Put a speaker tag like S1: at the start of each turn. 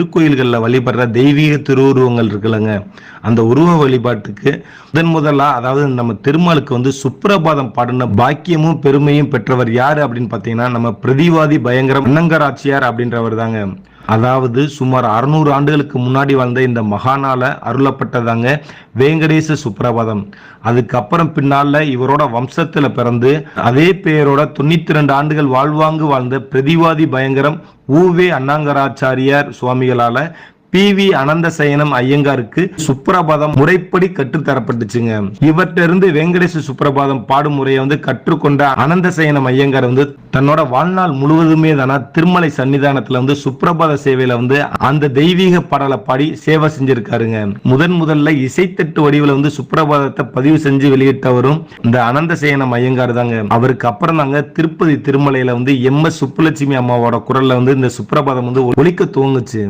S1: திருக்கோயில்கள்ல வழிபடுற தெய்வீக திருவுருவங்கள் இருக்குல்லங்க, அந்த உருவ வழிபாட்டுக்கு முதலா அதாவது நம்ம திருமாலுக்கு சுப்ரபாதம் பாடின பாக்கியமும் பெருமையும் பெற்றவர் யாரு அப்படின்னு பாத்தீங்கன்னா, நம்ம பிரதிவாதி பயங்கரம் அன்னங்கராட்சியார் அப்படின்றவர் தாங்க. அதாவது சுமார் 600 ஆண்டுகளுக்கு முன்னாடி வாழ்ந்த இந்த மகானால அருளப்பட்டதாங்க வேங்கடேச சுப்ரபாதம். அதுக்கப்புறம் பின்னால இவரோட வம்சத்துல பிறந்து அதே பெயரோட 92 ஆண்டுகள் வாழ்வாங்கு வாழ்ந்த பிரதிவாதி பயங்கரம் ஊவே அன்னங்கராச்சாரியார் சுவாமிகளால பி.வி. அனந்தசயனம் ஐயங்காருக்கு சுப்ரபாதம் முறைப்படி கற்றுத்தரப்பட்டுச்சுங்க. இவர்கிட்ட இருந்து வேங்கடேச சுப்ரபாதம் பாடும் முறையை கற்றுக்கொண்ட அனந்தசயனம் ஐயங்கார் தன்னோட வாழ்நாள் முழுவதுமே தானா திருமலை சன்னிதானத்துல சுப்ரபாத சேவையில அந்த தெய்வீக பாடலை பாடி சேவை செஞ்சிருக்காருங்க. முதல்ல இசைத்தட்டு வடிவில் சுப்ரபாதத்தை பதிவு செஞ்சு வெளியிட்டவரும் இந்த அனந்தசயனம் ஐயங்கார் தாங்க. அவருக்கு அப்புறம் தாங்க திருப்பதி திருமலையில எம்.எஸ். சுப்புலட்சுமி அம்மாவோட குரல்ல இந்த சுப்ரபாதம் ஒலிக்க துவங்குச்சு.